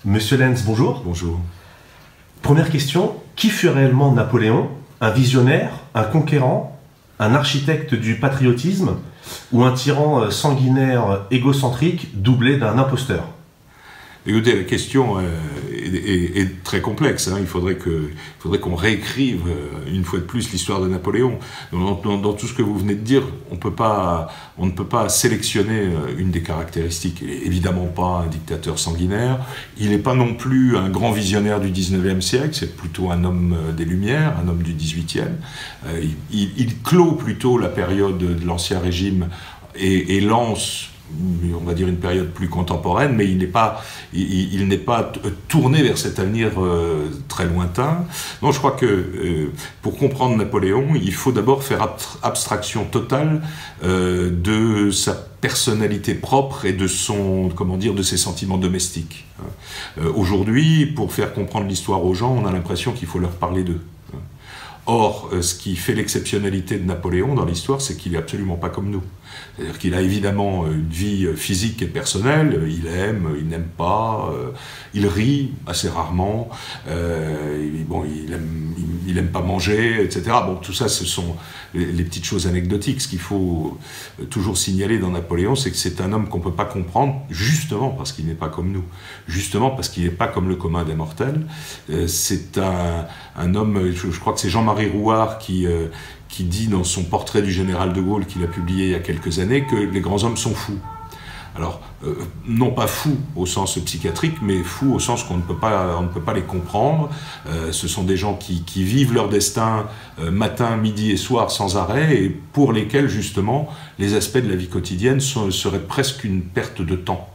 Monsieur Lenz, bonjour. Bonjour. Première question, qui fut réellement Napoléon? Un visionnaire, un conquérant, un architecte du patriotisme ou un tyran sanguinaire égocentrique doublé d'un imposteur? Écoutez, la question est très complexe. Il faudrait qu'on réécrive une fois de plus l'histoire de Napoléon. Dans tout ce que vous venez de dire, on ne peut pas sélectionner une des caractéristiques. Il n'est évidemment pas un dictateur sanguinaire. Il n'est pas non plus un grand visionnaire du 19e siècle. C'est plutôt un homme des Lumières, un homme du 18e. Il clôt plutôt la période de l'Ancien Régime et lance, on va dire, une période plus contemporaine, mais il n'est pas tourné vers cet avenir très lointain. Non, je crois que pour comprendre Napoléon, il faut d'abord faire abstraction totale de sa personnalité propre et de de ses sentiments domestiques. Aujourd'hui, pour faire comprendre l'histoire aux gens, on a l'impression qu'il faut leur parler d'eux. Or, ce qui fait l'exceptionnalité de Napoléon dans l'histoire, c'est qu'il n'est absolument pas comme nous. C'est-à-dire qu'il a évidemment une vie physique et personnelle, il aime, il n'aime pas, il rit assez rarement, il aime pas manger, etc. Bon, tout ça, ce sont les petites choses anecdotiques. Ce qu'il faut toujours signaler dans Napoléon, c'est que c'est un homme qu'on ne peut pas comprendre, justement parce qu'il n'est pas comme nous, justement parce qu'il n'est pas comme le commun des mortels. C'est un homme, je crois que c'est Jean-Marie Rouart qui dit dans son portrait du général de Gaulle qu'il a publié il y a quelques années que les grands hommes sont fous. Alors, non pas fous au sens psychiatrique, mais fous au sens qu'on ne peut pas les comprendre. Ce sont des gens qui vivent leur destin matin, midi et soir sans arrêt, et pour lesquels, justement, les aspects de la vie quotidienne seraient presque une perte de temps.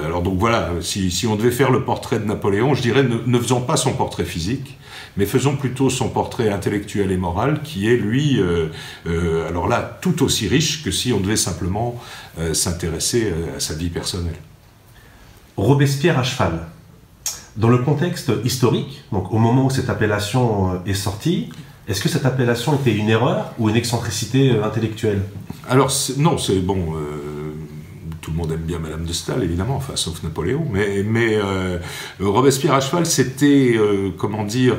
Alors donc voilà, si on devait faire le portrait de Napoléon, je dirais ne faisons pas son portrait physique, mais faisons plutôt son portrait intellectuel et moral, qui est, lui, alors là, tout aussi riche que si on devait simplement s'intéresser à sa vie personnelle. Robespierre à cheval. Dans le contexte historique, donc au moment où cette appellation est sortie, est-ce que cette appellation était une erreur ou une excentricité intellectuelle? Alors, non, c'est bon... tout le monde aime bien Madame de Staël, évidemment, enfin, sauf Napoléon, mais Robespierre à cheval, c'était, comment dire,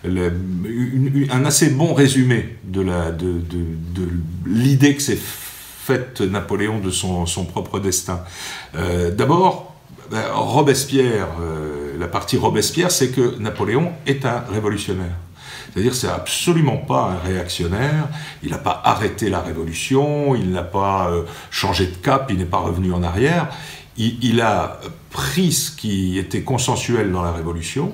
un assez bon résumé de l'idée que s'est faite Napoléon de son propre destin. D'abord, Robespierre, la partie Robespierre, c'est que Napoléon est un révolutionnaire. C'est-à-dire que c'est absolument pas un réactionnaire, il n'a pas arrêté la révolution, il n'a pas changé de cap, il n'est pas revenu en arrière, il a pris ce qui était consensuel dans la révolution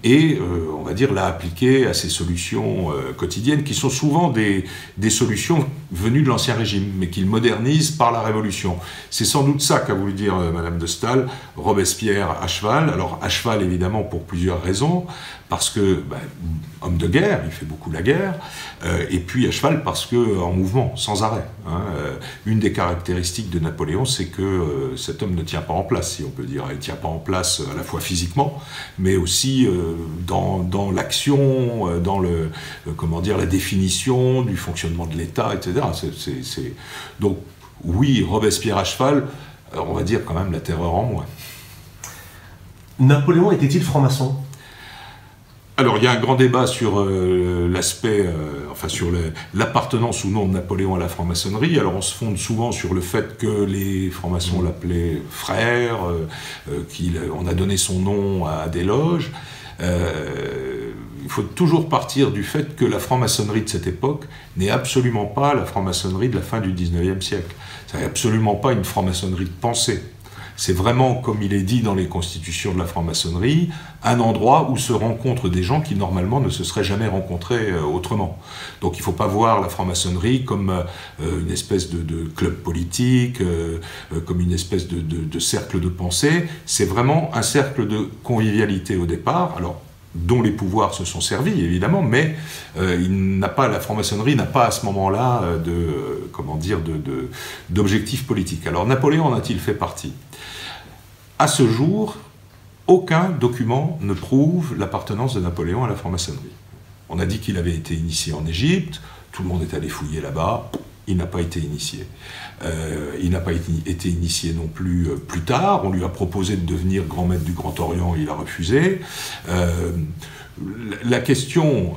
et, on va dire, l'a appliqué à ses solutions quotidiennes, qui sont souvent des solutions venues de l'Ancien Régime, mais qu'il modernise par la Révolution. C'est sans doute ça qu'a voulu dire Madame de Staël, Robespierre à cheval. Alors, à cheval, évidemment, pour plusieurs raisons, parce que, homme de guerre, il fait beaucoup la guerre, et puis à cheval parce qu'en mouvement, sans arrêt. Une des caractéristiques de Napoléon, c'est que cet homme ne tient pas en place, si on peut dire. Il ne tient pas en place à la fois physiquement, mais aussi dans l'action, dans la définition du fonctionnement de l'État, etc. Donc, oui, Robespierre à cheval, on va dire quand même la terreur en moins. Napoléon était-il franc-maçon ? Alors, il y a un grand débat sur l'aspect, sur l'appartenance ou non de Napoléon à la franc-maçonnerie. Alors, on se fonde souvent sur le fait que les francs-maçons l'appelaient frère, qu'on a donné son nom à des loges. Il faut toujours partir du fait que la franc-maçonnerie de cette époque n'est absolument pas la franc-maçonnerie de la fin du 19e siècle. Ce n'est absolument pas une franc-maçonnerie de pensée. C'est vraiment, comme il est dit dans les constitutions de la franc-maçonnerie, un endroit où se rencontrent des gens qui, normalement, ne se seraient jamais rencontrés autrement. Donc il ne faut pas voir la franc-maçonnerie comme une espèce de club politique, comme une espèce de cercle de pensée. C'est vraiment un cercle de convivialité au départ, alors, dont les pouvoirs se sont servis, évidemment, mais la franc-maçonnerie n'a pas à ce moment-là d'objectif politique. Alors Napoléon en a-t-il fait partie ? À ce jour, aucun document ne prouve l'appartenance de Napoléon à la franc-maçonnerie. On a dit qu'il avait été initié en Égypte, tout le monde est allé fouiller là-bas, il n'a pas été initié. Il n'a pas été initié non plus plus tard. On lui a proposé de devenir grand maître du Grand Orient, il a refusé. La question,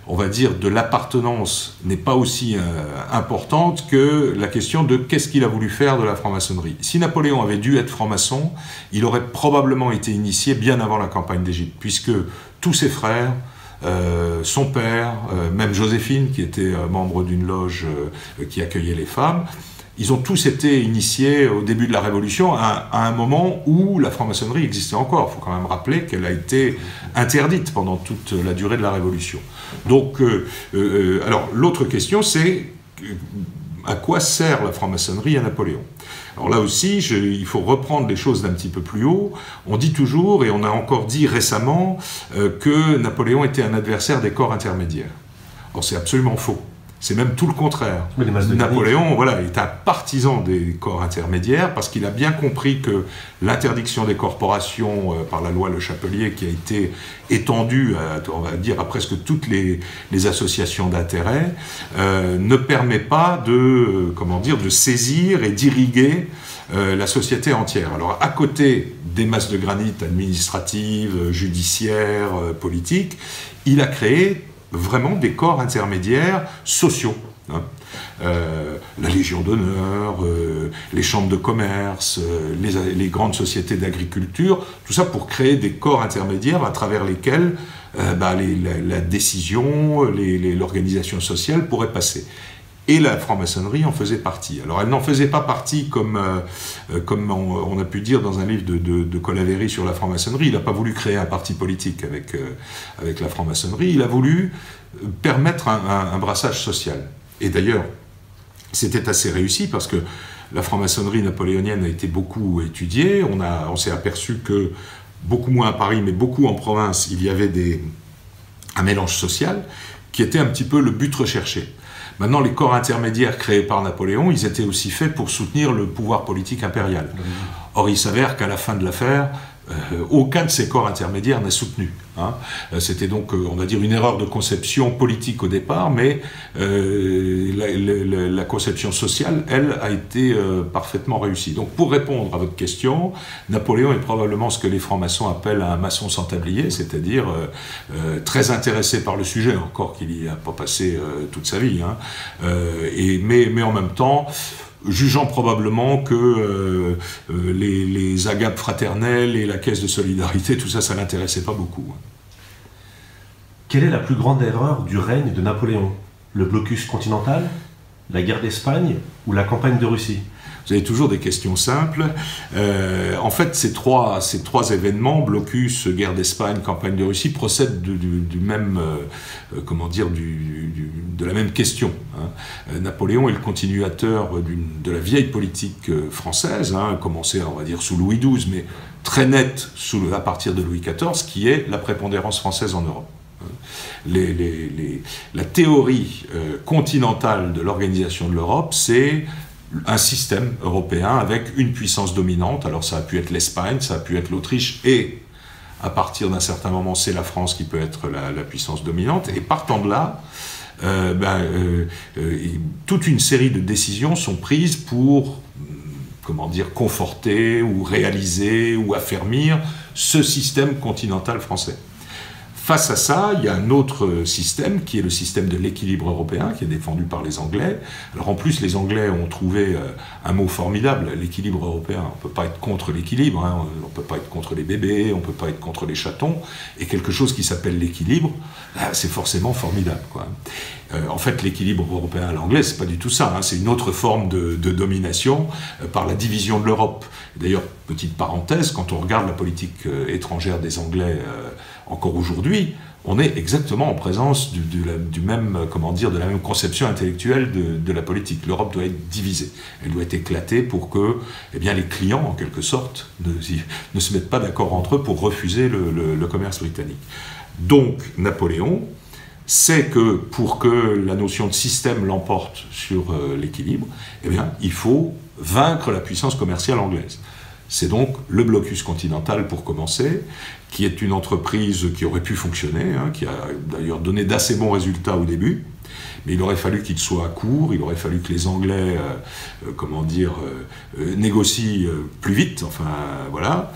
on va dire, de l'appartenance n'est pas aussi importante que la question de qu'est-ce qu'il a voulu faire de la franc-maçonnerie. Si Napoléon avait dû être franc-maçon, il aurait probablement été initié bien avant la campagne d'Égypte, puisque tous ses frères, son père, même Joséphine, qui était membre d'une loge qui accueillait les femmes, ils ont tous été initiés au début de la Révolution à un moment où la franc-maçonnerie existait encore. Il faut quand même rappeler qu'elle a été interdite pendant toute la durée de la Révolution. Donc, alors l'autre question, c'est à quoi sert la franc-maçonnerie à Napoléon? Alors là aussi, il faut reprendre les choses d'un petit peu plus haut. On dit toujours, et on a encore dit récemment, que Napoléon était un adversaire des corps intermédiaires. Or, c'est absolument faux. C'est même tout le contraire. Napoléon, voilà, est un partisan des corps intermédiaires parce qu'il a bien compris que l'interdiction des corporations par la loi Le Chapelier, qui a été étendue, on va dire, à presque toutes les associations d'intérêt, ne permet pas de, comment dire, de saisir et d'irriguer la société entière. Alors, à côté des masses de granit administratives, judiciaires, politiques, il a créé vraiment des corps intermédiaires sociaux. Hein. La Légion d'honneur, les chambres de commerce, les grandes sociétés d'agriculture, tout ça pour créer des corps intermédiaires à travers lesquels la décision, l'organisation sociale pourrait passer. Et la franc-maçonnerie en faisait partie. Alors elle n'en faisait pas partie comme on a pu dire dans un livre de Colaveri sur la franc-maçonnerie. Il n'a pas voulu créer un parti politique avec la franc-maçonnerie. Il a voulu permettre un brassage social. Et d'ailleurs, c'était assez réussi parce que la franc-maçonnerie napoléonienne a été beaucoup étudiée. On s'est aperçu que, beaucoup moins à Paris, mais beaucoup en province, il y avait un mélange social qui était un petit peu le but recherché. Maintenant, les corps intermédiaires créés par Napoléon, ils étaient aussi faits pour soutenir le pouvoir politique impérial. Or, il s'avère qu'à la fin de l'affaire, aucun de ces corps intermédiaires n'a soutenu. Hein. C'était donc, on va dire, une erreur de conception politique au départ, mais la conception sociale, elle, a été parfaitement réussie. Donc, pour répondre à votre question, Napoléon est probablement ce que les francs-maçons appellent un maçon sans tablier, c'est-à-dire très intéressé par le sujet, encore qu'il n'y a pas passé toute sa vie, hein. Mais en même temps, jugeant probablement que les agapes fraternelles et la caisse de solidarité, tout ça, ça l'intéressait pas beaucoup. Quelle est la plus grande erreur du règne de Napoléon? Le blocus continental, la guerre d'Espagne ou la campagne de Russie? Vous avez toujours des questions simples. En fait, ces trois événements, blocus, guerre d'Espagne, campagne de Russie, procèdent du même, comment dire, de la même question. Hein. Napoléon est le continuateur de la vieille politique française, hein, commencée, on va dire, sous Louis XII, mais très nette à partir de Louis XIV, qui est la prépondérance française en Europe. La théorie continentale de l'organisation de l'Europe, c'est un système européen avec une puissance dominante. Alors ça a pu être l'Espagne, ça a pu être l'Autriche, et à partir d'un certain moment, c'est la France qui peut être la puissance dominante. Et partant de là, toute une série de décisions sont prises pour, comment dire, conforter ou réaliser ou affermir ce système continental français. Face à ça, il y a un autre système qui est le système de l'équilibre européen, qui est défendu par les Anglais. Alors en plus, les Anglais ont trouvé un mot formidable, l'équilibre européen. On ne peut pas être contre l'équilibre, hein. On ne peut pas être contre les bébés, on ne peut pas être contre les chatons. Et quelque chose qui s'appelle l'équilibre, c'est forcément formidable, quoi. En fait, l'équilibre européen à l'anglais, c'est pas du tout ça, hein. C'est une autre forme de domination par la division de l'Europe. D'ailleurs, petite parenthèse, quand on regarde la politique étrangère des Anglais encore aujourd'hui, on est exactement en présence du même, comment dire, de la même conception intellectuelle de la politique. L'Europe doit être divisée, elle doit être éclatée pour que, eh bien, les clients, en quelque sorte, ne se mettent pas d'accord entre eux pour refuser le commerce britannique. Donc, Napoléon sait que pour que la notion de système l'emporte sur l'équilibre, eh bien, il faut vaincre la puissance commerciale anglaise. C'est donc le blocus continental pour commencer, qui est une entreprise qui aurait pu fonctionner, hein, qui a d'ailleurs donné d'assez bons résultats au début, Mais il aurait fallu qu'il soit court, il aurait fallu que les Anglais, négocient plus vite, enfin voilà.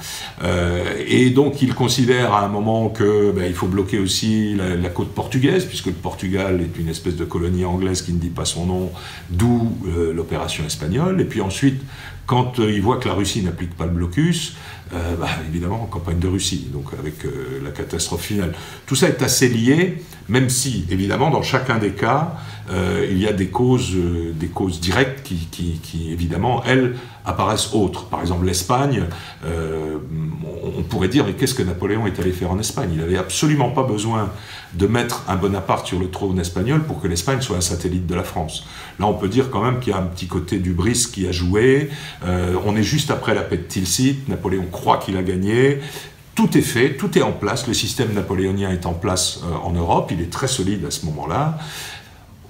Et donc il considère à un moment que il faut bloquer aussi la côte portugaise, puisque le Portugal est une espèce de colonie anglaise qui ne dit pas son nom, d'où l'opération espagnole. Et puis ensuite, quand il voit que la Russie n'applique pas le blocus, évidemment, campagne de Russie, donc avec la catastrophe finale. Tout ça est assez lié, même si, évidemment, dans chacun des cas, il y a des causes directes qui, évidemment, elles, apparaissent autres. Par exemple, l'Espagne, on pourrait dire, mais qu'est-ce que Napoléon est allé faire en Espagne? Il n'avait absolument pas besoin de mettre un Bonaparte sur le trône espagnol pour que l'Espagne soit un satellite de la France. Là, on peut dire quand même qu'il y a un petit côté d'hubris qui a joué. On est juste après la paix de Tilsit, Napoléon croit qu'il a gagné. Tout est fait, tout est en place, le système napoléonien est en place en Europe, il est très solide à ce moment-là.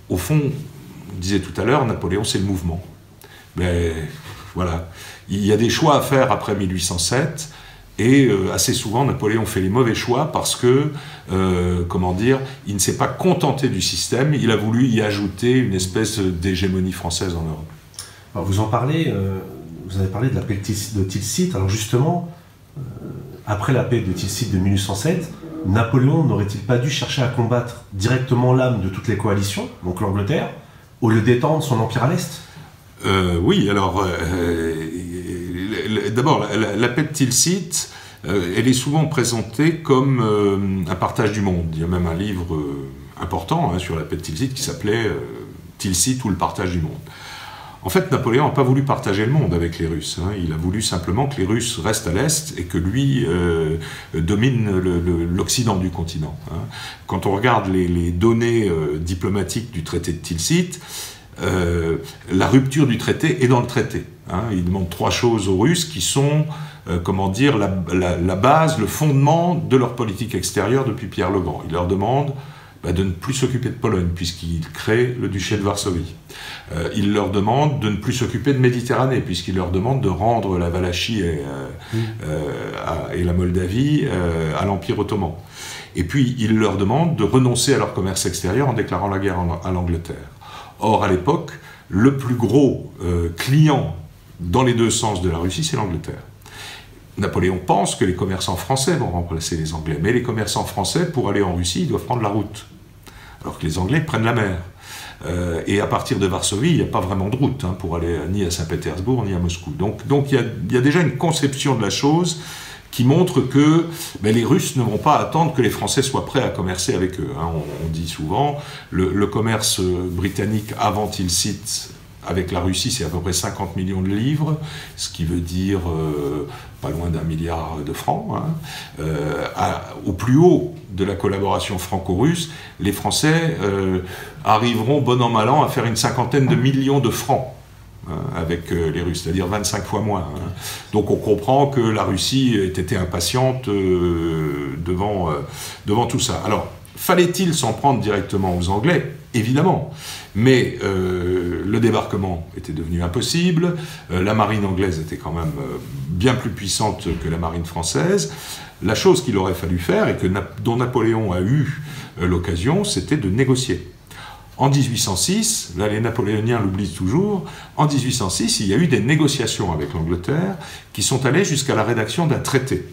Au fond, on disait tout à l'heure, Napoléon c'est le mouvement. Mais voilà, il y a des choix à faire après 1807, et assez souvent Napoléon fait les mauvais choix parce que, il ne s'est pas contenté du système, il a voulu y ajouter une espèce d'hégémonie française en Europe. Alors vous en parlez, vous avez parlé de la paix de Tilsit, alors justement, après la paix de Tilsit de 1807, Napoléon n'aurait-il pas dû chercher à combattre directement l'âme de toutes les coalitions, donc l'Angleterre, au lieu d'étendre son empire à l'Est? Oui, alors, d'abord, la paix de Tilsit, elle est souvent présentée comme un partage du monde. Il y a même un livre important sur la paix de Tilsit qui s'appelait Tilsit ou le partage du monde. En fait, Napoléon n'a pas voulu partager le monde avec les Russes. Il a voulu simplement que les Russes restent à l'Est et que lui domine l'Occident du continent. Quand on regarde les données diplomatiques du traité de Tilsit, la rupture du traité est dans le traité. Il demande 3 choses aux Russes qui sont, la base, le fondement de leur politique extérieure depuis Pierre le Grand. Il leur demande de ne plus s'occuper de Pologne, puisqu'il crée le duché de Varsovie. Il leur demande de ne plus s'occuper de Méditerranée, puisqu'il leur demande de rendre la Valachie et la Moldavie à l'Empire ottoman. Et puis, il leur demande de renoncer à leur commerce extérieur en déclarant la guerre à l'Angleterre. Or, à l'époque, le plus gros client dans les deux sens de la Russie, c'est l'Angleterre. Napoléon pense que les commerçants français vont remplacer les Anglais, mais les commerçants français, pour aller en Russie, ils doivent prendre la route, alors que les Anglais prennent la mer. Et à partir de Varsovie, il n'y a pas vraiment de route pour aller ni à Saint-Pétersbourg ni à Moscou. Donc il y a déjà une conception de la chose qui montre que les Russes ne vont pas attendre que les Français soient prêts à commercer avec eux. On dit souvent, le commerce britannique avant Tilsit avec la Russie, c'est à peu près 50 millions de livres, ce qui veut dire pas loin d'1 milliard de francs. Au plus haut de la collaboration franco-russe, les Français arriveront bon an mal an à faire une 50aine de millions de francs avec les Russes, c'est-à-dire 25 fois moins. Donc on comprend que la Russie ait été impatiente devant tout ça. Alors, fallait-il s'en prendre directement aux Anglais? Évidemment. Mais le débarquement était devenu impossible, la marine anglaise était quand même bien plus puissante que la marine française. La chose qu'il aurait fallu faire, et dont Napoléon a eu l'occasion, c'était de négocier. En 1806, là les Napoléoniens l'oublient toujours, en 1806, il y a eu des négociations avec l'Angleterre qui sont allées jusqu'à la rédaction d'un traité.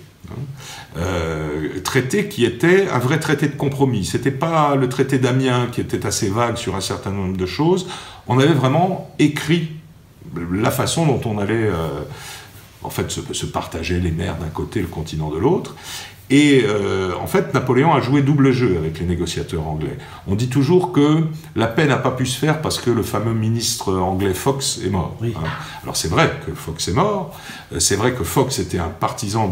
Traité qui était un vrai traité de compromis. C'était pas le traité d'Amiens qui était assez vague sur un certain nombre de choses. On avait vraiment écrit la façon dont on allait se partager les mers d'un côté et le continent de l'autre. Et en fait, Napoléon a joué double jeu avec les négociateurs anglais. On dit toujours que la paix n'a pas pu se faire parce que le fameux ministre anglais Fox est mort. Oui. Alors c'est vrai que Fox est mort, c'est vrai que Fox était un partisan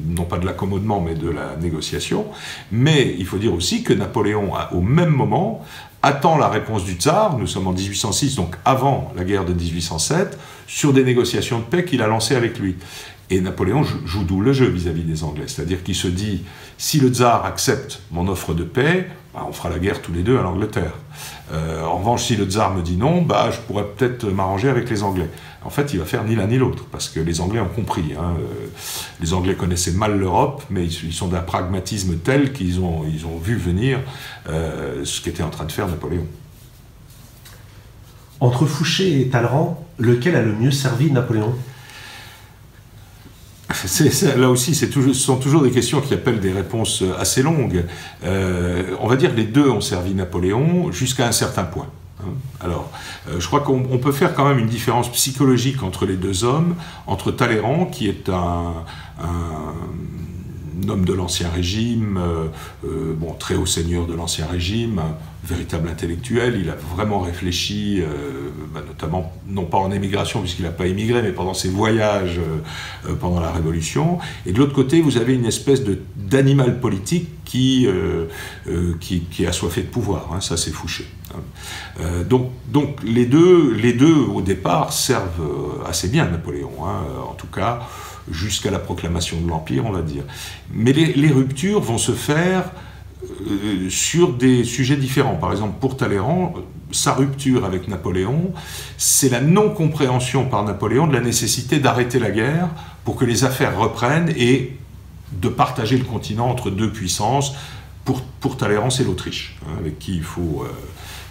non pas de l'accommodement, mais de la négociation, mais il faut dire aussi que Napoléon, au même moment, attend la réponse du tsar, nous sommes en 1806, donc avant la guerre de 1807, sur des négociations de paix qu'il a lancées avec lui. Et Napoléon joue double jeu vis-à-vis des Anglais, c'est-à-dire qu'il se dit, si le tsar accepte mon offre de paix, on fera la guerre tous les deux à l'Angleterre. En revanche, si le tsar me dit non, bah, je pourrais peut-être m'arranger avec les Anglais. En fait, il va faire ni l'un ni l'autre, parce que les Anglais ont compris. Les Anglais connaissaient mal l'Europe, mais ils sont d'un pragmatisme tel qu'ils ont vu venir ce qu'était en train de faire Napoléon. Entre Fouché et Talleyrand, lequel a le mieux servi Napoléon ? Là aussi, ce sont toujours des questions qui appellent des réponses assez longues. On va dire que les deux ont servi Napoléon jusqu'à un certain point. Alors, je crois qu'on peut faire quand même une différence psychologique entre les deux hommes, entre Talleyrand, qui est un homme de l'Ancien Régime, très haut seigneur de l'Ancien Régime, un véritable intellectuel. Il a vraiment réfléchi, notamment, non pas en émigration, puisqu'il n'a pas émigré, mais pendant ses voyages pendant la Révolution. Et de l'autre côté, vous avez une espèce d'animal politique qui est assoiffé de pouvoir. Ça, c'est Fouché. Donc les deux, au départ, servent assez bien Napoléon. En tout cas, jusqu'à la proclamation de l'Empire, on va dire. Mais les ruptures vont se faire sur des sujets différents. Par exemple, pour Talleyrand, sa rupture avec Napoléon, c'est la non-compréhension par Napoléon de la nécessité d'arrêter la guerre pour que les affaires reprennent et de partager le continent entre deux puissances. Pour Talleyrand, c'est l'Autriche, avec qui il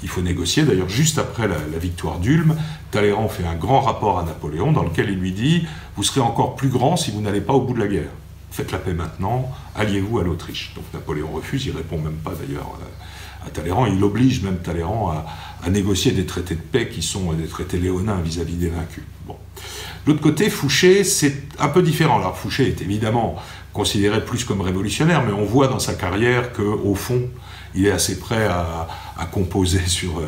faut négocier. D'ailleurs, juste après la victoire d'Ulm, Talleyrand fait un grand rapport à Napoléon dans lequel il lui dit « Vous serez encore plus grand si vous n'allez pas au bout de la guerre. Faites la paix maintenant, alliez-vous à l'Autriche. » Donc Napoléon refuse, il ne répond même pas d'ailleurs à Talleyrand. Il oblige même Talleyrand à négocier des traités de paix qui sont des traités léonins vis-à-vis des vaincus. Bon. De l'autre côté, Fouché, c'est un peu différent. Alors Fouché est évidemment considéré plus comme révolutionnaire, mais on voit dans sa carrière qu'au fond, il est assez prêt à composer sur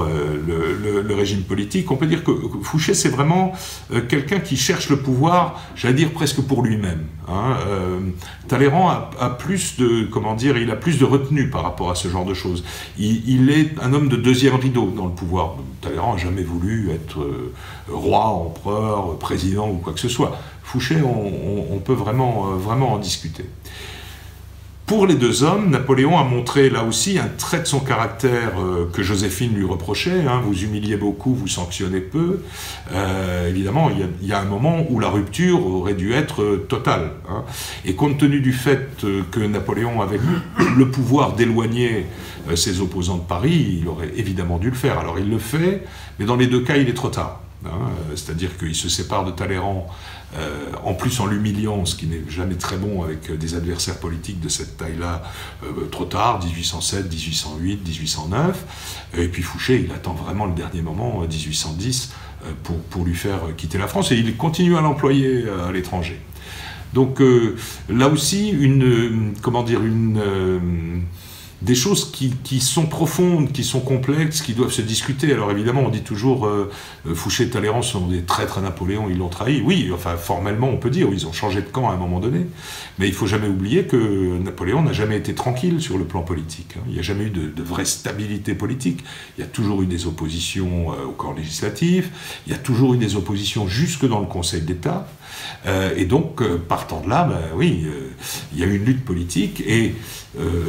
le régime politique. On peut dire que Fouché, c'est vraiment quelqu'un qui cherche le pouvoir, j'allais dire presque pour lui-même. Talleyrand a plus de retenue par rapport à ce genre de choses. Il est un homme de deuxième rideau dans le pouvoir. Talleyrand n'a jamais voulu être roi, empereur, président ou quoi que ce soit. Fouché, on peut vraiment en discuter. Pour les deux hommes, Napoléon a montré là aussi un trait de son caractère que Joséphine lui reprochait. Vous humiliez beaucoup, vous sanctionnez peu. Évidemment, il y a un moment où la rupture aurait dû être totale. Et compte tenu du fait que Napoléon avait le pouvoir d'éloigner ses opposants de Paris, il aurait évidemment dû le faire. Alors il le fait, mais dans les deux cas, il est trop tard. C'est-à-dire qu'il se sépare de Talleyrand, en plus en l'humiliant, ce qui n'est jamais très bon avec des adversaires politiques de cette taille-là, trop tard, 1807, 1808, 1809, et puis Fouché, il attend vraiment le dernier moment, 1810, pour lui faire quitter la France, et il continue à l'employer à l'étranger. Donc là aussi, des choses qui sont profondes, qui sont complexes, qui doivent se discuter. Alors évidemment, on dit toujours Fouché et Talleyrand sont des traîtres à Napoléon, ils l'ont trahi. Oui, enfin formellement on peut dire, ils ont changé de camp à un moment donné. Mais il ne faut jamais oublier que Napoléon n'a jamais été tranquille sur le plan politique. Il n'y a jamais eu de vraie stabilité politique. Il y a toujours eu des oppositions au corps législatif, il y a toujours eu des oppositions jusque dans le Conseil d'État. Et donc, partant de là, il y a eu une lutte politique et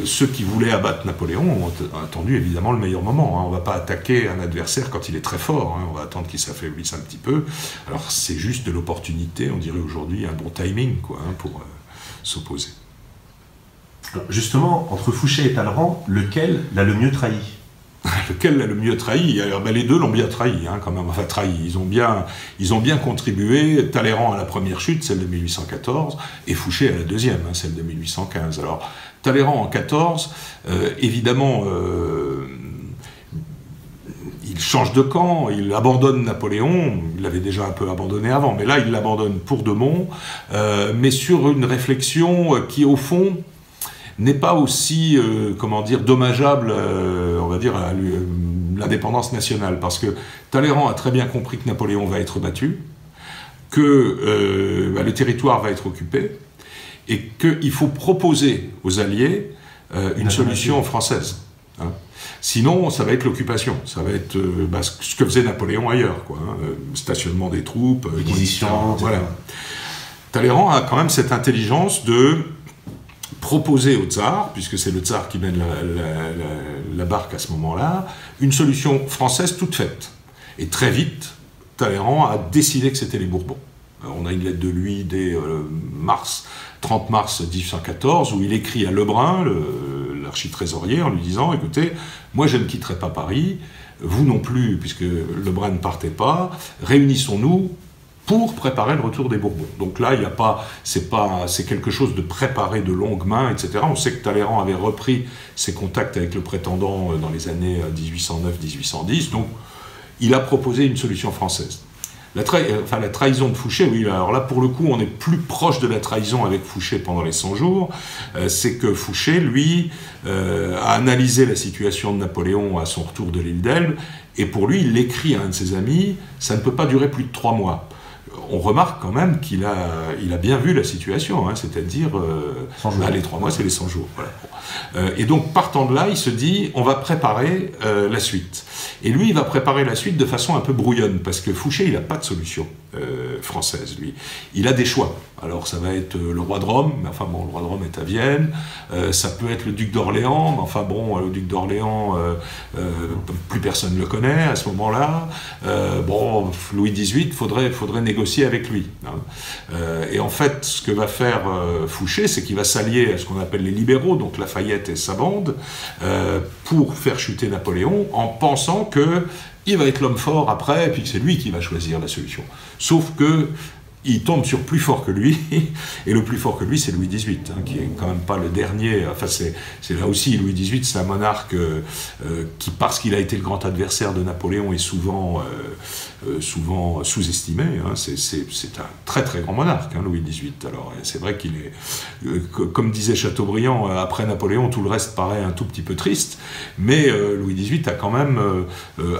ceux qui voulaient abattre Napoléon ont attendu évidemment le meilleur moment. On ne va pas attaquer un adversaire quand il est très fort, on va attendre qu'il s'affaiblisse un petit peu. Alors c'est juste de l'opportunité, on dirait aujourd'hui un bon timing pour s'opposer. Justement, entre Fouché et Talleyrand, lequel l'a le mieux trahi ? Lequel l'a le mieux trahi? Alors, les deux l'ont bien trahi, quand même. Enfin, trahi. Ils ont bien contribué. Talleyrand à la première chute, celle de 1814, et Fouché à la deuxième, celle de 1815. Alors, Talleyrand en 14, évidemment, il change de camp, il abandonne Napoléon. Il l'avait déjà un peu abandonné avant, mais là, il l'abandonne pour de bon, mais sur une réflexion qui, au fond, n'est pas aussi, dommageable, on va dire, à l'indépendance nationale. Parce que Talleyrand a très bien compris que Napoléon va être battu, que le territoire va être occupé, et qu'il faut proposer aux Alliés une solution française. Sinon, ça va être l'occupation. Ça va être ce que faisait Napoléon ailleurs, stationnement des troupes, acquisition, voilà. Talleyrand a quand même cette intelligence de proposer au tsar, puisque c'est le tsar qui mène la barque à ce moment-là, une solution française toute faite. Et très vite, Talleyrand a décidé que c'était les Bourbons. On a une lettre de lui dès 30 mars 1814, où il écrit à Lebrun, l'architrésorier, en lui disant « Écoutez, moi je ne quitterai pas Paris, vous non plus, puisque Lebrun ne partait pas, réunissons-nous pour préparer le retour des Bourbons. » Donc là, il n'y a pas, c'est quelque chose de préparé de longue main, etc. On sait que Talleyrand avait repris ses contacts avec le prétendant dans les années 1809-1810, donc il a proposé une solution française. La trahison de Fouché, oui, alors là, pour le coup, on est plus proche de la trahison avec Fouché pendant les 100 jours. C'est que Fouché, lui, a analysé la situation de Napoléon à son retour de l'île d'Elbe, et pour lui, il écrit à un de ses amis, ça ne peut pas durer plus de 3 mois. On remarque quand même qu'il a bien vu la situation, hein, c'est-à-dire les 3 mois, c'est les 100 jours. Voilà. Et donc, partant de là, il se dit, on va préparer la suite. Et lui, il va préparer la suite de façon un peu brouillonne, parce que Fouché, il n'a pas de solution française, lui. Il a des choix. Alors, ça va être le roi de Rome, mais enfin bon, le roi de Rome est à Vienne. Ça peut être le duc d'Orléans, mais enfin bon, le duc d'Orléans, plus personne ne le connaît à ce moment-là. Bon, Louis XVIII, faudrait négocier avec lui. Hein. Et en fait, ce que va faire Fouché, c'est qu'il va s'allier à ce qu'on appelle les libéraux, donc Lafayette et sa bande, pour faire chuter Napoléon, en pensant qu'il va être l'homme fort après, et puis que c'est lui qui va choisir la solution. Sauf que il tombe sur plus fort que lui, et le plus fort que lui, c'est Louis XVIII, hein, qui est quand même pas le dernier. Enfin, c'est là aussi, Louis XVIII, c'est un monarque qui, parce qu'il a été le grand adversaire de Napoléon, est souvent sous-estimé. Hein. C'est un très très grand monarque, hein, Louis XVIII. Alors, c'est vrai qu'il est, comme disait Chateaubriand, après Napoléon, tout le reste paraît un tout petit peu triste, mais Louis XVIII a quand même,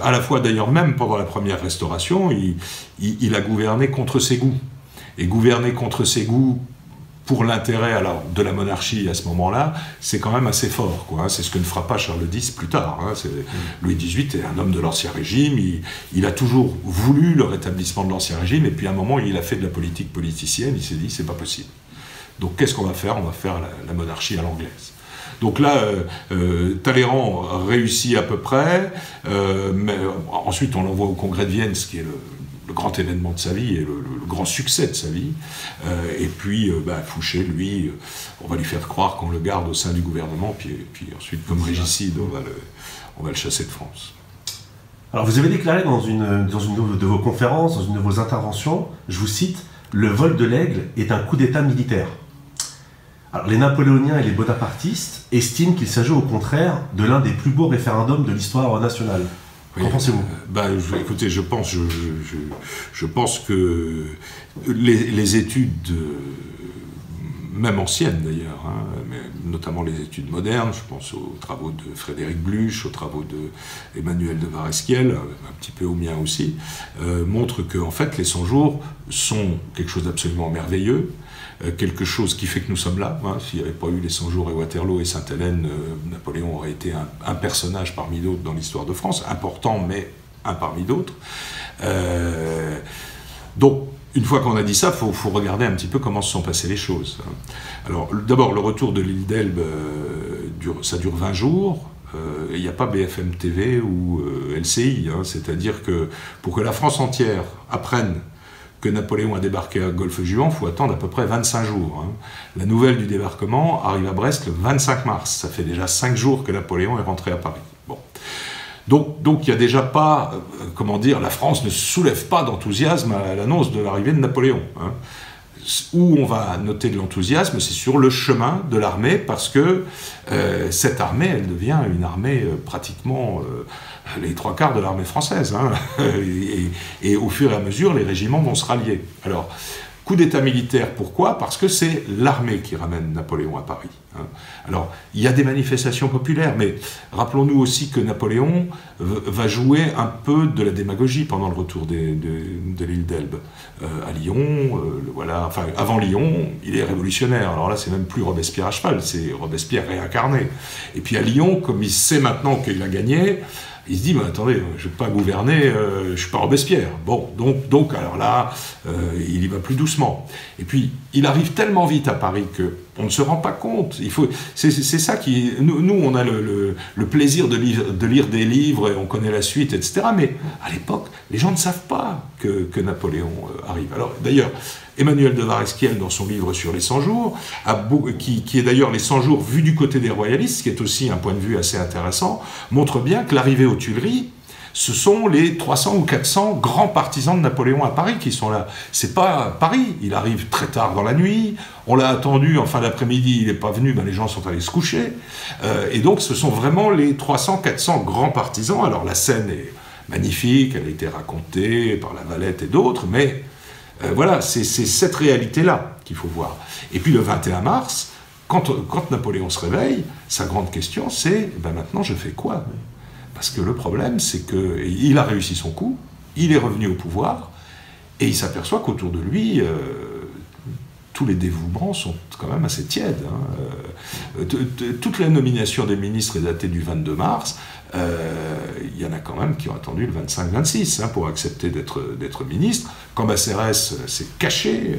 à la fois d'ailleurs, même pendant la première Restauration, il a gouverné contre ses goûts. Et gouverner contre ses goûts pour l'intérêt de la monarchie à ce moment-là, c'est quand même assez fort, quoi. C'est ce que ne fera pas Charles X plus tard. Hein. Louis XVIII est un homme de l'Ancien Régime, il a toujours voulu le rétablissement de l'Ancien Régime, et puis à un moment, il a fait de la politique politicienne, il s'est dit, c'est pas possible. Donc qu'est-ce qu'on va faire? On va faire la monarchie à l'anglaise. Donc là, Talleyrand réussit à peu près, mais ensuite on l'envoie au Congrès de Vienne, ce qui est le grand événement de sa vie et le grand succès de sa vie. Et puis Fouché, lui, on va lui faire croire qu'on le garde au sein du gouvernement, puis ensuite, comme régicide, on va le chasser de France. Alors vous avez déclaré dans une de vos conférences, dans une de vos interventions, je vous cite, « Le vol de l'aigle est un coup d'État militaire ». Alors, les napoléoniens et les bonapartistes estiment qu'il s'agit au contraire de l'un des plus beaux référendums de l'histoire nationale. Qu'en pensez-vous? Écoutez, je pense que les études, même anciennes d'ailleurs, hein, mais notamment les études modernes, je pense aux travaux de Frédéric Bluch, aux travaux de Emmanuel de Varesquiel, un petit peu aux miens aussi, montrent que en fait, les 100 jours sont quelque chose d'absolument merveilleux, quelque chose qui fait que nous sommes là. Hein. S'il n'y avait pas eu les 100 jours et Waterloo et Sainte-Hélène, Napoléon aurait été un personnage parmi d'autres dans l'histoire de France, important, mais un parmi d'autres. Donc, une fois qu'on a dit ça, il faut regarder un petit peu comment se sont passées les choses. Alors, d'abord, le retour de l'île d'Elbe, ça dure 20 jours. Il n'y a pas BFM TV ou LCI, hein, c'est-à-dire que pour que la France entière apprenne que Napoléon a débarqué à Golfe-Juan, il faut attendre à peu près 25 jours. Hein. La nouvelle du débarquement arrive à Brest le 25 mars. Ça fait déjà 5 jours que Napoléon est rentré à Paris. Bon. Donc il n'y a déjà pas, comment dire, la France ne soulève pas d'enthousiasme à l'annonce de l'arrivée de Napoléon. Hein. Où on va noter de l'enthousiasme, c'est sur le chemin de l'armée, parce que cette armée, elle devient une armée pratiquement les 3/4 de l'armée française. Hein, et au fur et à mesure, les régiments vont se rallier. Alors, coup d'État militaire, pourquoi? Parce que c'est l'armée qui ramène Napoléon à Paris. Hein. Alors, il y a des manifestations populaires, mais rappelons-nous aussi que Napoléon va jouer un peu de la démagogie pendant le retour de l'île d'Elbe. À Lyon, voilà, enfin, avant Lyon, il est révolutionnaire. Alors là, c'est même plus Robespierre à cheval, c'est Robespierre réincarné. Et puis à Lyon, comme il sait maintenant qu'il a gagné, Il se dit, mais attendez, je ne vais pas gouverner, je ne suis pas Robespierre. Bon, donc alors là, il y va plus doucement. Et puis, il arrive tellement vite à Paris qu'on ne se rend pas compte. C'est ça qui... Nous, on a le plaisir de lire des livres, et on connaît la suite, etc. Mais à l'époque, les gens ne savent pas que Napoléon arrive. Alors, d'ailleurs, Emmanuel de Varesquiel, dans son livre sur les 100 jours, qui est d'ailleurs les 100 jours vus du côté des royalistes, qui est aussi un point de vue assez intéressant, montre bien que l'arrivée aux Tuileries, ce sont les 300 ou 400 grands partisans de Napoléon à Paris qui sont là. C'est pas Paris, il arrive très tard dans la nuit, on l'a attendu en fin d'après-midi, il n'est pas venu, les gens sont allés se coucher, et donc ce sont vraiment les 300, 400 grands partisans. Alors la scène est magnifique, elle a été racontée par La Valette et d'autres, mais voilà, c'est cette réalité-là qu'il faut voir. Et puis le 21 mars, quand Napoléon se réveille, sa grande question c'est, maintenant je fais quoi ? Parce que le problème, c'est qu'il a réussi son coup, il est revenu au pouvoir, et il s'aperçoit qu'autour de lui, tous les dévouements sont quand même assez tièdes. Toute la nomination des ministres est datée du 22 mars, il y en a quand même qui ont attendu le 25-26 pour accepter d'être ministre. Cambacérès s'est caché,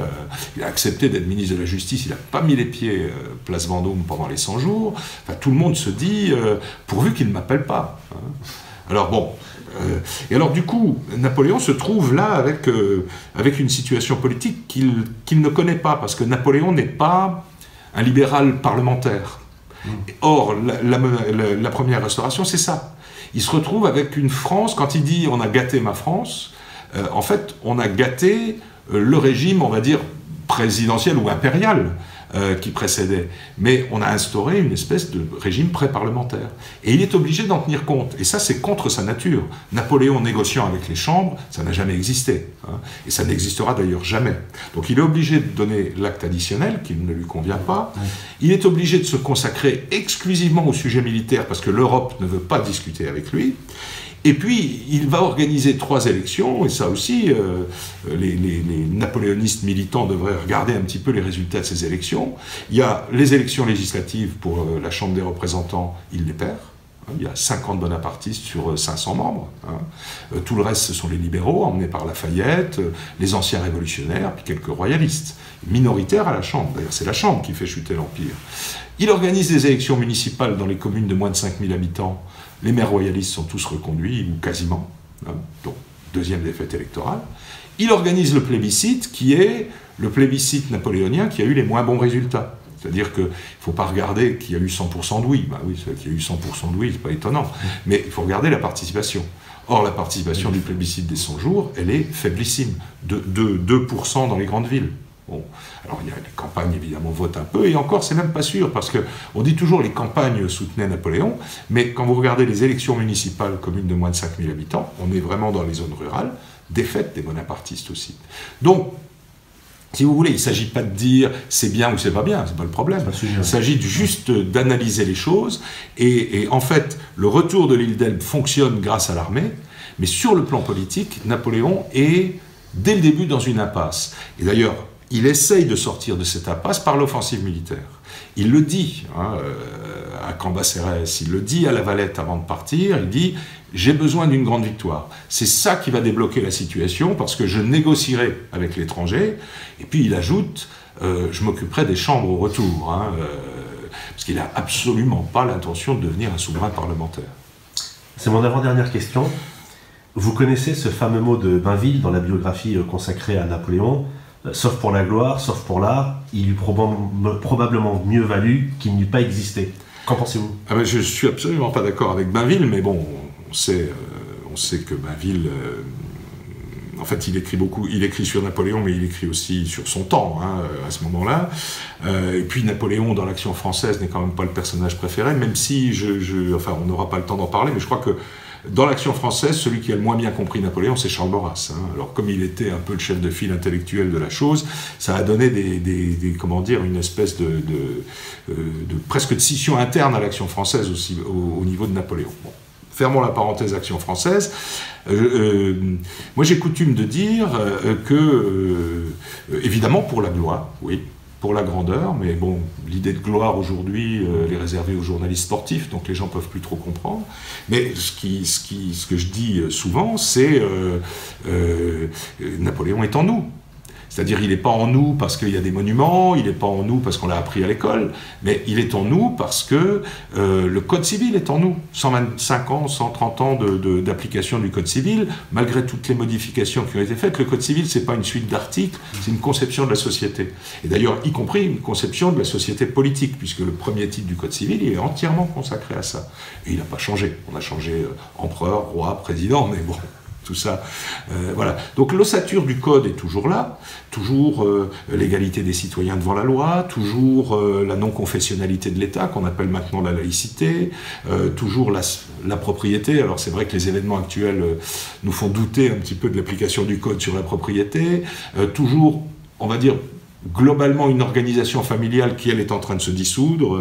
il a accepté d'être ministre de la Justice, il n'a pas mis les pieds place Vendôme pendant les 100 jours. Enfin, tout le monde se dit, pourvu qu'il ne m'appelle pas. Alors bon, et alors du coup, Napoléon se trouve là avec une situation politique qu'il ne connaît pas, parce que Napoléon n'est pas un libéral parlementaire. Or, la première restauration, c'est ça. Il se retrouve avec une France, quand il dit « on a gâté ma France », en fait, on a gâté le régime, on va dire, présidentiel ou impérial qui précédait. Mais on a instauré une espèce de régime pré-parlementaire. Et il est obligé d'en tenir compte. Et ça, c'est contre sa nature. Napoléon négociant avec les chambres, ça n'a jamais existé. Et ça n'existera d'ailleurs jamais. Donc il est obligé de donner l'acte additionnel, qui ne lui convient pas. Il est obligé de se consacrer exclusivement au sujet militaire, parce que l'Europe ne veut pas discuter avec lui. Et puis, il va organiser 3 élections, et ça aussi, les napoléonistes militants devraient regarder un petit peu les résultats de ces élections. Il y a les élections législatives pour la Chambre des représentants, il les perd. Il y a 50 bonapartistes sur 500 membres. Tout le reste, ce sont les libéraux, emmenés par Lafayette, les anciens révolutionnaires, puis quelques royalistes, minoritaires à la Chambre. D'ailleurs, c'est la Chambre qui fait chuter l'Empire. Il organise des élections municipales dans les communes de moins de 5000 habitants. Les maires royalistes sont tous reconduits, ou quasiment. Donc, deuxième défaite électorale. Il organise le plébiscite, qui est le plébiscite napoléonien qui a eu les moins bons résultats. C'est-à-dire qu'il ne faut pas regarder qu'il y a eu 100% de oui. Oui, qu'il y a eu 100% de oui, c'est pas étonnant. Mais il faut regarder la participation. Or, la participation du plébiscite des 100 jours, elle est faiblissime, de 2% dans les grandes villes. Bon. Alors, il y a les campagnes, évidemment, votent un peu, et encore, c'est même pas sûr, parce qu'on dit toujours que les campagnes soutenaient Napoléon, mais quand vous regardez les élections municipales, communes de moins de 5000 habitants, on est vraiment dans les zones rurales, défaite des bonapartistes aussi. Donc, si vous voulez, il ne s'agit pas de dire c'est bien ou c'est pas bien, c'est pas le problème. Il s'agit juste d'analyser les choses, et en fait, le retour de l'île d'Elbe fonctionne grâce à l'armée, mais sur le plan politique, Napoléon est, dès le début, dans une impasse. Et d'ailleurs, il essaye de sortir de cette impasse par l'offensive militaire. Il le dit à Cambacérès, il le dit à La Valette avant de partir, il dit « j'ai besoin d'une grande victoire. C'est ça qui va débloquer la situation parce que je négocierai avec l'étranger. » Et puis il ajoute « je m'occuperai des chambres au retour. » parce qu'il n'a absolument pas l'intention de devenir un souverain parlementaire. C'est mon avant-dernière question. Vous connaissez ce fameux mot de Bainville dans la biographie consacrée à Napoléon, sauf pour la gloire, sauf pour l'art, il eût probablement mieux valu qu'il n'eût pas existé. Qu'en pensez-vous ? Je ne suis absolument pas d'accord avec Bainville, mais bon, on sait que Bainville, en fait, il écrit beaucoup, il écrit sur Napoléon, mais il écrit aussi sur son temps, à ce moment-là. Et puis Napoléon, dans l'Action française, n'est quand même pas le personnage préféré, même si, enfin, on n'aura pas le temps d'en parler, mais je crois que dans l'Action française, celui qui a le moins bien compris Napoléon, c'est Charles Maurras. Alors, comme il était un peu le chef de file intellectuel de la chose, ça a donné comment dire, une espèce de presque de scission interne à l'Action française aussi, au niveau de Napoléon. Bon. Fermons la parenthèse Action française. Moi, j'ai coutume de dire que, évidemment, pour la gloire, oui, pour la grandeur, mais bon, l'idée de gloire aujourd'hui, elle est réservée aux journalistes sportifs, donc les gens peuvent plus trop comprendre. Mais ce que je dis souvent, c'est Napoléon est en nous. C'est-à-dire, il n'est pas en nous parce qu'il y a des monuments, il n'est pas en nous parce qu'on l'a appris à l'école, mais il est en nous parce que le Code civil est en nous. 125 ans, 130 ans d'application du Code civil, malgré toutes les modifications qui ont été faites, le Code civil, c'est pas une suite d'articles, c'est une conception de la société. Et d'ailleurs, y compris une conception de la société politique, puisque le premier titre du Code civil, il est entièrement consacré à ça. Et il n'a pas changé. On a changé empereur, roi, président, mais bon... tout ça, voilà. Donc l'ossature du code est toujours là, toujours l'égalité des citoyens devant la loi, toujours la non-confessionnalité de l'État, qu'on appelle maintenant la laïcité, toujours la propriété. Alors c'est vrai que les événements actuels nous font douter un petit peu de l'application du code sur la propriété, toujours, on va dire, globalement une organisation familiale qui, elle, est en train de se dissoudre,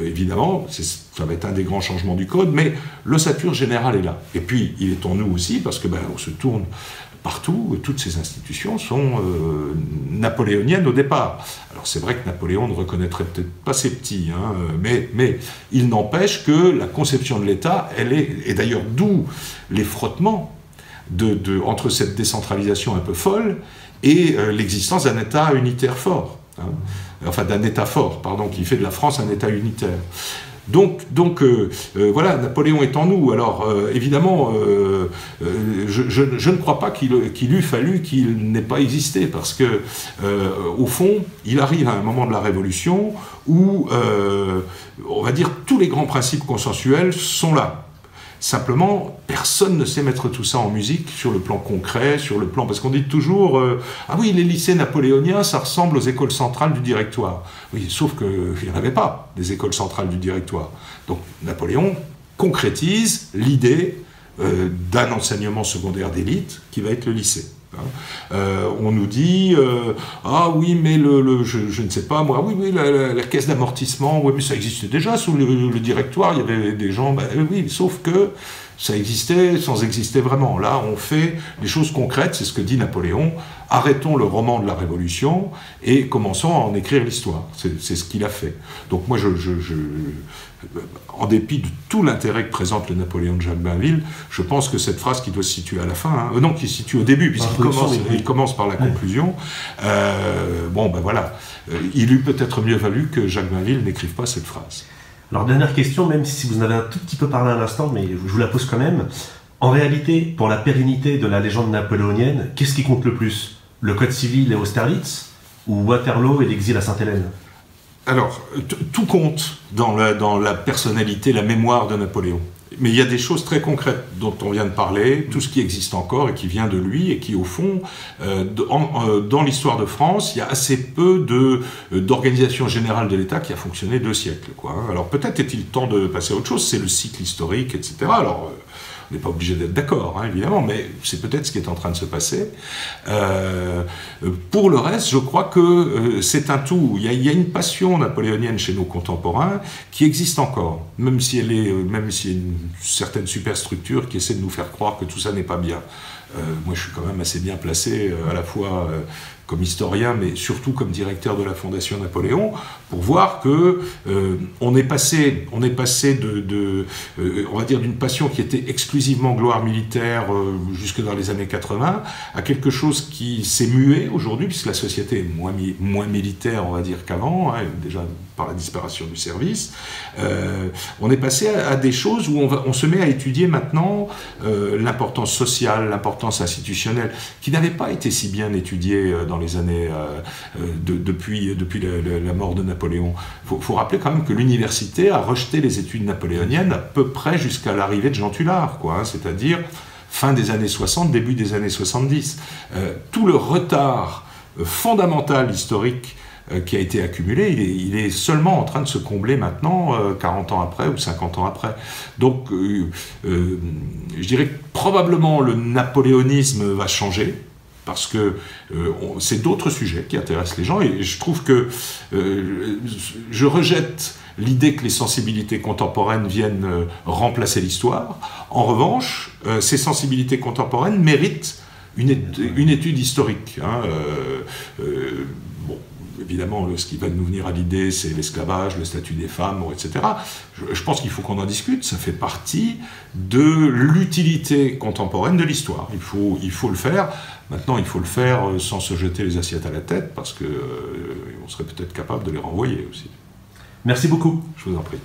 évidemment, ça va être un des grands changements du code, mais l'ossature générale est là. Et puis, il est en nous aussi, parce que on se tourne partout, toutes ces institutions sont napoléoniennes au départ. Alors c'est vrai que Napoléon ne reconnaîtrait peut-être pas ses petits, hein, mais il n'empêche que la conception de l'État, elle est, et d'ailleurs d'où les frottements entre cette décentralisation un peu folle et l'existence d'un État unitaire fort, hein, enfin d'un État fort, pardon, qui fait de la France un État unitaire. Donc voilà, Napoléon est en nous. Alors évidemment, je ne crois pas qu'il eût fallu qu'il n'ait pas existé, parce que au fond, il arrive à un moment de la Révolution où, on va dire, tous les grands principes consensuels sont là. Simplement, personne ne sait mettre tout ça en musique sur le plan concret, sur le plan... Parce qu'on dit toujours ah oui, les lycées napoléoniens, ça ressemble aux écoles centrales du Directoire. Oui, sauf qu'il n'y en avait pas, des écoles centrales du Directoire. Donc Napoléon concrétise l'idée d'un enseignement secondaire d'élite qui va être le lycée. On nous dit ah oui, mais je ne sais pas moi, oui la caisse d'amortissement, oui mais ça existait déjà sous le Directoire, il y avait des gens, oui, sauf que ça existait sans exister vraiment. Là on fait des choses concrètes, c'est ce que dit Napoléon, arrêtons le roman de la Révolution et commençons à en écrire l'histoire. C'est ce qu'il a fait. Donc moi en dépit de tout l'intérêt que présente le Napoléon de Jacques Bainville, je pense que cette phrase qui doit se situer à la fin, non, qui se situe au début, puisqu'il commence par la conclusion, bon ben voilà, il eût peut-être mieux valu que Jacques Bainville n'écrive pas cette phrase. Alors dernière question, même si vous en avez un tout petit peu parlé à l'instant, mais je vous la pose quand même. En réalité, pour la pérennité de la légende napoléonienne, qu'est-ce qui compte le plus? Le Code civil et Austerlitz, ou Waterloo et l'exil à Sainte-Hélène? Alors, tout compte dans la personnalité, la mémoire de Napoléon. Mais il y a des choses très concrètes dont on vient de parler, tout ce qui existe encore et qui vient de lui, et qui, au fond, dans l'histoire de France, il y a assez peu d'organisation générale de l'État qui a fonctionné 2 siècles, quoi. Alors peut-être est-il temps de passer à autre chose, c'est le cycle historique, etc. Alors, on n'est pas obligé d'être d'accord, hein, évidemment, mais c'est peut-être ce qui est en train de se passer. Pour le reste, je crois que c'est un tout. Il y a une passion napoléonienne chez nos contemporains qui existe encore, même si il y a une certaine superstructure qui essaie de nous faire croire que tout ça n'est pas bien. Moi, je suis quand même assez bien placé, à la fois comme historien, mais surtout comme directeur de la Fondation Napoléon, pour voir que on est passé on va dire d'une passion qui était exclusivement gloire militaire jusque dans les années 80 à quelque chose qui s'est mué aujourd'hui, puisque la société est moins militaire, on va dire, qu'avant, hein, déjà par la disparition du service. On est passé à des choses où on se met à étudier maintenant l'importance sociale, l'importance institutionnelle, qui n'avait pas été si bien étudiée dans les années depuis la mort de Napoléon. Faut rappeler quand même que l'université a rejeté les études napoléoniennes à peu près jusqu'à l'arrivée de Jean Tullard, quoi, hein, c'est-à-dire fin des années 60, début des années 70. Tout le retard fondamental historique qui a été accumulé, il est seulement en train de se combler maintenant, 40 ans après ou 50 ans après. Donc, je dirais que probablement le napoléonisme va changer, parce que c'est d'autres sujets qui intéressent les gens, et je trouve que je rejette l'idée que les sensibilités contemporaines viennent remplacer l'histoire. En revanche, ces sensibilités contemporaines méritent une étude historique. Hein, bon, évidemment, ce qui va nous venir à l'idée, c'est l'esclavage, le statut des femmes, etc. Je pense qu'il faut qu'on en discute, ça fait partie de l'utilité contemporaine de l'histoire. Il faut le faire. Maintenant, il faut le faire sans se jeter les assiettes à la tête, parce qu'on serait peut-être capable de les renvoyer aussi. Merci beaucoup. Je vous en prie.